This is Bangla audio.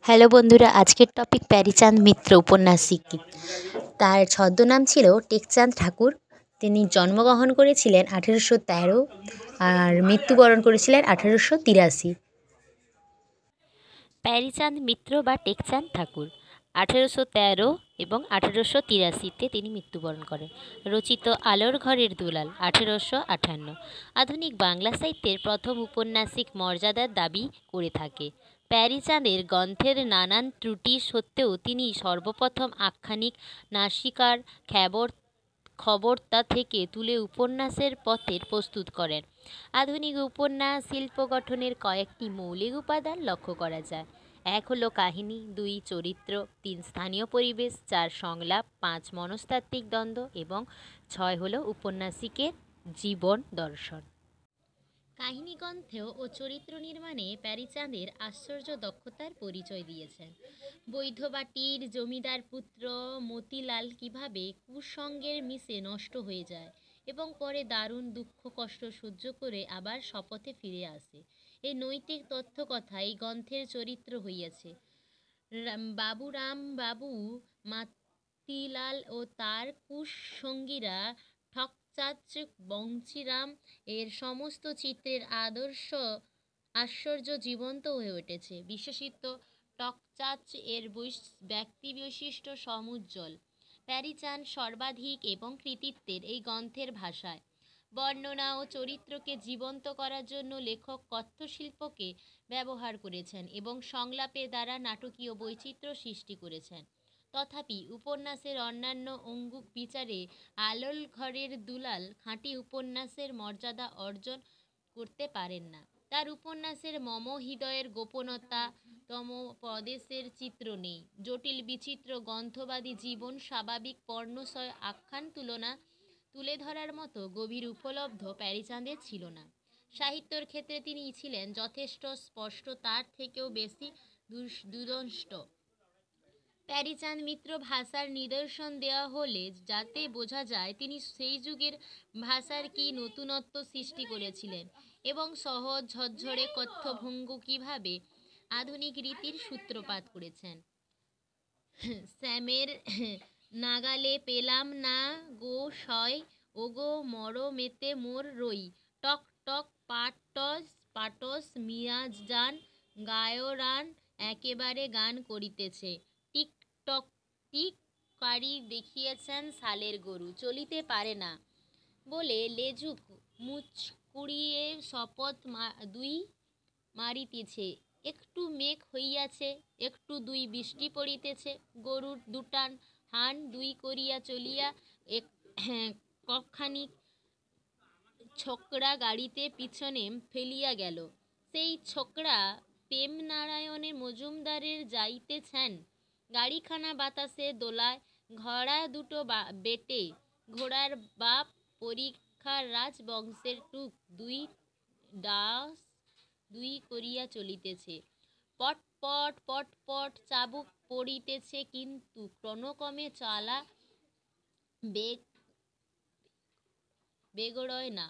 হ্যালো বন্ধুরা, আজকের টপিক প্যারীচাঁদ মিত্র উপন্যাসিক। তার ছদ্মনাম ছিল টেকচাঁদ ঠাকুর। তিনি জন্মগ্রহণ করেছিলেন 1813 আর মৃত্যুবরণ করেছিলেন 1883। প্যারীচাঁদ মিত্র বা টেকচাঁদ ঠাকুর 1813 এবং 1883-তে তিনি মৃত্যুবরণ করেন। রচিত আলোর ঘরের দুলাল 1858 আধুনিক বাংলা সাহিত্যের প্রথম উপন্যাসিক মর্যাদার দাবি করে থাকে। প্যারীচাঁদের গ্রন্থের নানান ত্রুটি সত্ত্বেও তিনি সর্বপ্রথম আখ্যানিক নাসিকার খবরতা থেকে তুলে উপন্যাসের পথের প্রস্তুত করেন। আধুনিক উপন্যাস শিল্প গঠনের কয়েকটি মৌলিক উপাদান লক্ষ্য করা যায়। 1 হলো কাহিনী, 2 চরিত্র, 3 স্থানীয় পরিবেশ, 4 সংলাপ, 5 মনস্তাত্ত্বিক দ্বন্দ্ব এবং 6 হলো উপন্যাসিকের জীবন দর্শন। কাহিনী গ্রন্থে ও চরিত্র নির্মাণে প্যারীচাঁদের আশ্চর্য দক্ষতার পরিচয় দিয়েছেন। বৈধবাটির জমিদার পুত্র মতিলাল কিভাবে কুসঙ্গের মিশে নষ্ট হয়ে যায় এবং পরে দারুণ দুঃখ কষ্ট সহ্য করে আবার শপথে ফিরে আসে, এই নৈতিক তথ্য কথা এই গ্রন্থের চরিত্র হইয়াছে। বাবু মাতিলাল ও তার কুসঙ্গীরা ঠকচাঁদ বংশীরাম এর সমস্ত চিত্রের আশ্চর্য জীবন্ত হয়ে উঠেছে। বিশেষিত টকচাঁদ এর ব্যক্তি বৈশিষ্ট্য সমুজ্জ্বল। প্যারীচাঁদ সর্বাধিক এবং কৃতিত্বের এই গ্রন্থের ভাষায় বর্ণনা ও চরিত্রকে জীবন্ত করার জন্য লেখক কথ্যশিল্পকে ব্যবহার করেছেন এবং সংলাপের দ্বারা নাটকীয় বৈচিত্র্য সৃষ্টি করেছেন। তথাপি উপন্যাসের অন্যান্য অঙ্গুক বিচারে আলোর ঘরের দুলাল খাঁটি উপন্যাসের মর্যাদা অর্জন করতে পারেন না। তার উপন্যাসের মম হৃদয়ের গোপনতা তম প্রদেশের চিত্র নেই। জটিল বিচিত্র গ্রন্থবাদী জীবন স্বাভাবিক পর্ণশয় আখ্যান তুলে ধরার মতো গভীর উপলব্ধ প্যারীচাঁদের ছিল না। সাহিত্যর ক্ষেত্রে তিনি ছিলেন যথেষ্ট স্পষ্ট, তার থেকেও বেশি দুরন্ত। প্যারীচাঁদ মিত্র ভাষার নিদর্শন দেওয়া হলে যাতে বোঝা যায় তিনি সেই যুগের ভাষার কী নতুনত্ব সৃষ্টি করেছিলেন এবং সহজ ঝরঝরে কথ্যভঙ্গ কীভাবে আধুনিক রীতির সূত্রপাত করেছেন। শ্যামের নাগালে পেলাম না গো সয়, ওগো মরমেতে মোর রই, টক টক পাটস মিয়াজ যান, গায়রান একেবারে গান করিতেছে, টিকটক টিক কারি দেখিয়েছেন সালের গরু, চলিতে পারে না বলে লেজুক মুচকুড়িয়ে শপথ দুই মারিতেছে, একটু মেঘ হইয়াছে, একটু দুই বৃষ্টি পড়িতেছে, গরুর দুটান হান দুই করিয়া চলিয়া কখানি ছোকরা গাড়িতে পিছনে ফেলিয়া গেল, সেই ছোকরা প্রেমনারায়ণের মজুমদারের যাইতেছেন, গাড়িখানা বাতাসে দোলায়, ঘোড়া দুটো বেটে, ঘোড়ার বাপ পরীক্ষার রাজবংশের টুক, দুই দাস দুই করিয়া চলিতেছে, পটপট পটপট চাবুক পড়িতেছে, কিন্তু ক্রমক্রমে চালা বেগড়য় না,